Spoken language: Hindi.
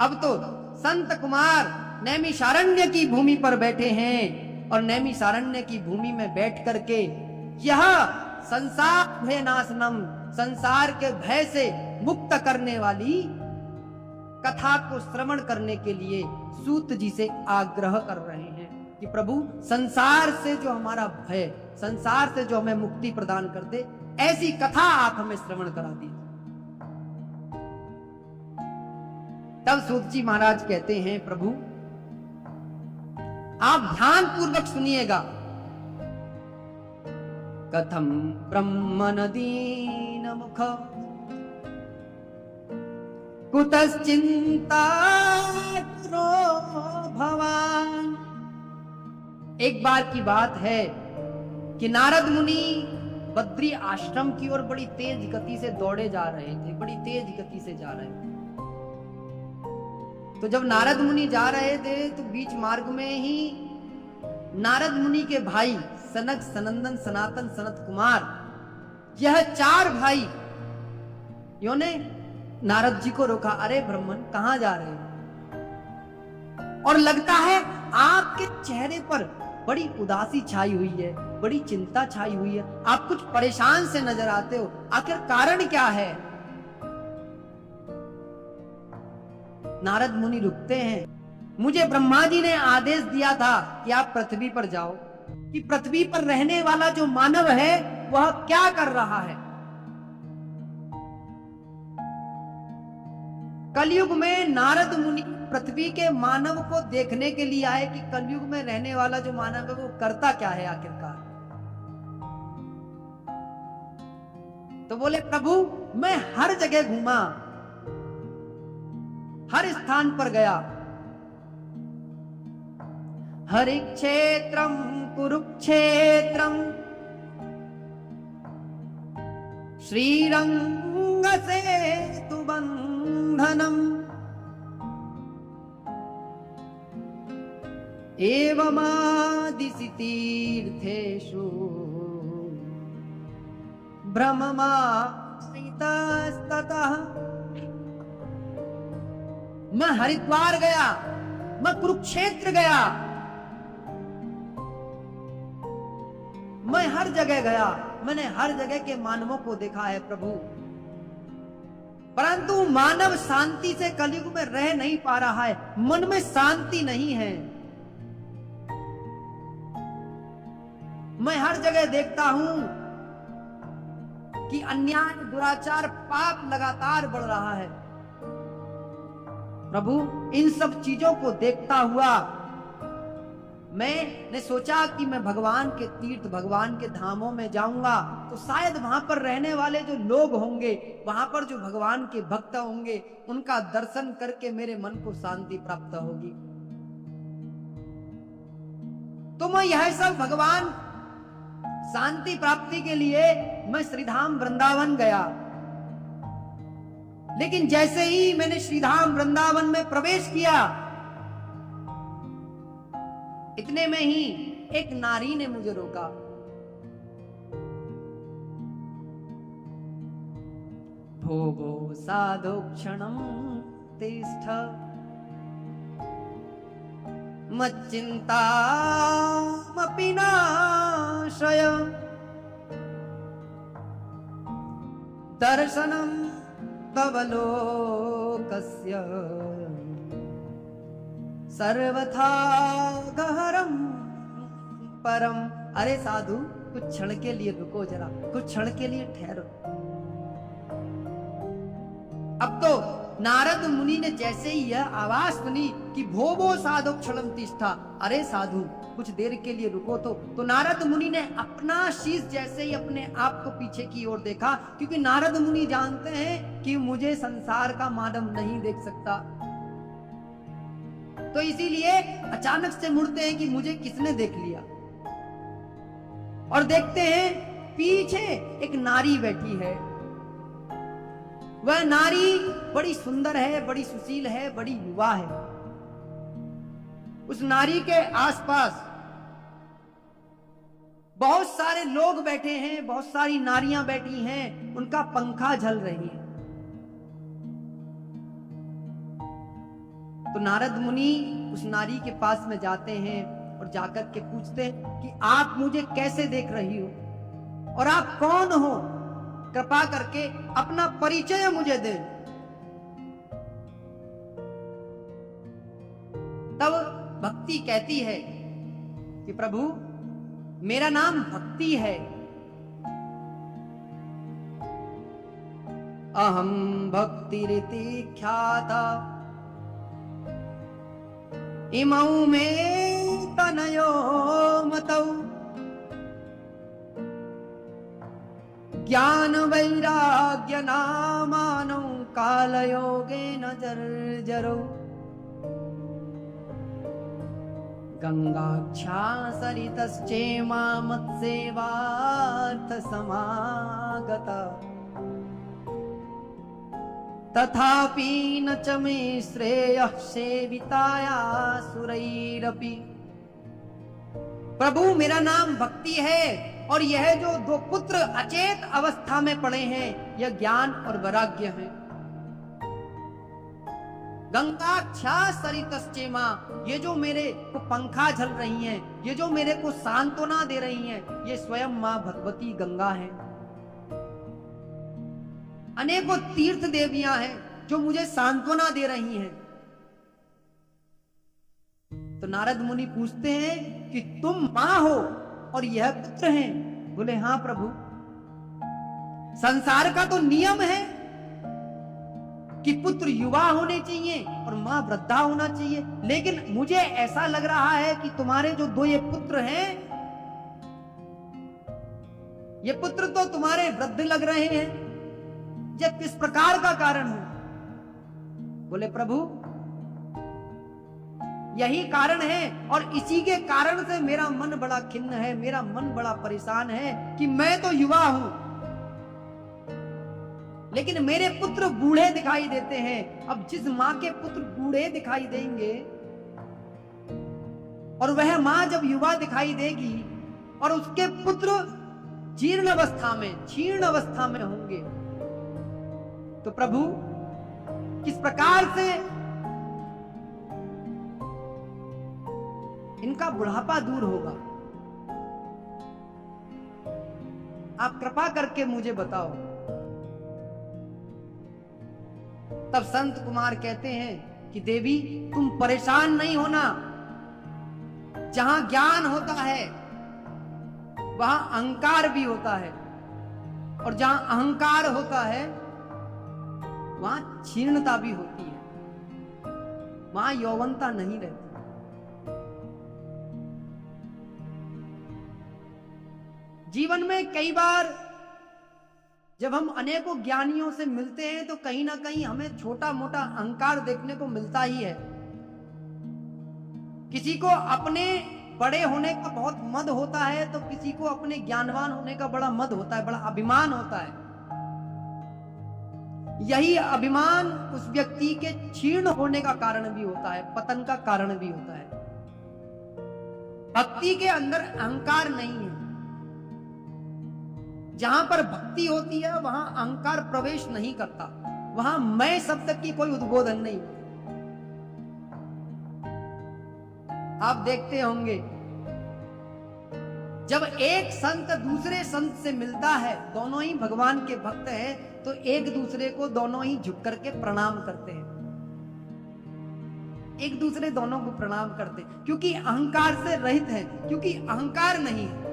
अब तो संत कुमार नैमिषारण्य की भूमि पर बैठे हैं और नैमिषारण्य की भूमि में बैठ करके यह संसार भय नाशनम, संसार के भय से मुक्त करने वाली कथा को श्रवण करने के लिए सूत जी से आग्रह कर रहे हैं कि प्रभु संसार से जो हमारा भय, संसार से जो हमें मुक्ति प्रदान कर दे, ऐसी कथा आप हमें श्रवण करा दीजिए। तब सूत जी महाराज कहते हैं प्रभु आप ध्यान पूर्वक सुनिएगा। कथम ब्रह्म दीन मुख कुतश्चिंता भवान। एक बार की बात है कि नारद मुनि बद्री आश्रम की ओर बड़ी तेज गति से दौड़े जा रहे थे, बड़ी तेज गति से जा रहे थे। तो जब नारद मुनि जा रहे थे तो बीच मार्ग में ही नारद मुनि के भाई सनक, सनंदन, सनातन, सनत कुमार, यह 4 भाई यो ने नारद जी को रोका। अरे ब्राह्मण कहां जा रहे हो? और लगता है आपके चेहरे पर बड़ी उदासी छाई हुई है, बड़ी चिंता छाई हुई है, आप कुछ परेशान से नजर आते हो, आखिर कारण क्या है? नारद मुनि रुकते हैं। मुझे ब्रह्मा जी ने आदेश दिया था कि आप पृथ्वी पर जाओ, कि पृथ्वी पर रहने वाला जो मानव है वह क्या कर रहा है। कलयुग में नारद मुनि पृथ्वी के मानव को देखने के लिए आए कि कलयुग में रहने वाला जो मानव है वो करता क्या है आखिरकार। तो बोले प्रभु मैं हर जगह घूमा, हर स्थान पर गया। हरि क्षेत्रम कुरुक्षेत्रम श्रीरंग सेतु बंधनम एवमादिशि तीर्थेषु भ्रममास्मितस्ततः। मैं हरिद्वार गया, मैं कुरुक्षेत्र गया, मैं हर जगह गया, मैंने हर जगह के मानवों को देखा है प्रभु, परंतु मानव शांति से कलयुग में रह नहीं पा रहा है, मन में शांति नहीं है। मैं हर जगह देखता हूं कि अन्याय, दुराचार, पाप लगातार बढ़ रहा है। प्रभु इन सब चीजों को देखता हुआ मैंने सोचा कि मैं भगवान के तीर्थ, भगवान के धामों में जाऊंगा तो शायद वहां पर रहने वाले जो लोग होंगे, वहां पर जो भगवान के भक्त होंगे, उनका दर्शन करके मेरे मन को शांति प्राप्त होगी। तो मैं यह सब भगवान शांति प्राप्ति के लिए मैं श्रीधाम वृंदावन गया। लेकिन जैसे ही मैंने श्रीधाम वृंदावन में प्रवेश किया, इतने में ही एक नारी ने मुझे रोका। भोगो साधु क्षणम तिष्ठ मच्चिंतामपि नाशय दर्शनम तव लोकस्य सर्वथा गहरम परम। अरे साधु कुछ क्षण के लिए रुको, जरा कुछ क्षण के लिए ठहरो। अब तो नारद मुनि ने जैसे ही यह आवाज सुनी कि भोगो साधु क्षणम तिष्ठा, अरे साधु कुछ देर के लिए रुको, तो नारद मुनि ने अपना शीश जैसे ही अपने आप को पीछे की ओर देखा, क्योंकि नारद मुनि जानते हैं कि मुझे संसार का मानव नहीं देख सकता, तो इसीलिए अचानक से मुड़ते हैं कि मुझे किसने देख लिया। और देखते हैं पीछे एक नारी बैठी है। वह नारी बड़ी सुंदर है, बड़ी सुशील है, बड़ी युवा है। उस नारी के आसपास बहुत सारे लोग बैठे हैं, बहुत सारी नारियां बैठी हैं, उनका पंखा झल रही है। तो नारद मुनि उस नारी के पास में जाते हैं और जाकर के पूछते हैं कि आप मुझे कैसे देख रही हो और आप कौन हो, कृपा करके अपना परिचय मुझे दे। तब भक्ति कहती है कि प्रभु मेरा नाम भक्ति है, अहम भक्तिरिति ख्याता इमौ मे तनयो मतौ ज्ञान वैराग्य नामानौ कालयोगेन जर्जरौ गंगाक्षा सरितश्चेमा मत्सेवार्थ समागता तथापि न च मे श्रेयः सेविताया सुरैरपि। प्रभु मेरा नाम भक्ति है और यह जो दो पुत्र अचेत अवस्था में पड़े हैं यह ज्ञान और वैराग्य है। गंगाक्षा सरितश्चेमा, ये जो मेरे को पंखा झल रही हैं, ये जो मेरे को सांत्वना दे रही हैं, ये स्वयं मां भगवती गंगा है। अनेकों तीर्थ देवियां हैं जो मुझे सांत्वना दे रही हैं। तो नारद मुनि पूछते हैं कि तुम मां हो और यह पुत्र हैं? बोले हां प्रभु। संसार का तो नियम है कि पुत्र युवा होने चाहिए और मां वृद्धा होना चाहिए, लेकिन मुझे ऐसा लग रहा है कि तुम्हारे जो दो ये पुत्र हैं, ये पुत्र तो तुम्हारे वृद्ध लग रहे हैं। ये किस प्रकार का कारण है? बोले प्रभु यही कारण है और इसी के कारण से मेरा मन बड़ा खिन्न है, मेरा मन बड़ा परेशान है कि मैं तो युवा हूं लेकिन मेरे पुत्र बूढ़े दिखाई देते हैं। अब जिस मां के पुत्र बूढ़े दिखाई देंगे और वह मां जब युवा दिखाई देगी और उसके पुत्र जीर्ण अवस्था में, क्षीण अवस्था में होंगे, तो प्रभु किस प्रकार से इनका बुढ़ापा दूर होगा? आप कृपा करके मुझे बताओ। तब संत कुमार कहते हैं कि देवी तुम परेशान नहीं होना, जहां ज्ञान होता है वहां अहंकार भी होता है और जहां अहंकार होता है वहां क्षीणता भी होती है, वहां यौवनता नहीं रहती। जीवन में कई बार जब हम अनेकों ज्ञानियों से मिलते हैं तो कहीं ना कहीं हमें छोटा मोटा अहंकार देखने को मिलता ही है। किसी को अपने बड़े होने का बहुत मद होता है तो किसी को अपने ज्ञानवान होने का बड़ा मद होता है, बड़ा अभिमान होता है। यही अभिमान उस व्यक्ति के क्षीण होने का कारण भी होता है, पतन का कारण भी होता है। भक्ति के अंदर अहंकार नहीं है। जहां पर भक्ति होती है वहां अहंकार प्रवेश नहीं करता, वहां मैं शब्द की कोई उद्बोधन नहीं होती। आप देखते होंगे जब एक संत दूसरे संत से मिलता है, दोनों ही भगवान के भक्त हैं, तो एक दूसरे को दोनों ही झुक करके प्रणाम करते हैं, एक दूसरे दोनों को प्रणाम करते हैं, क्योंकि अहंकार से रहित है, क्योंकि अहंकार नहीं है।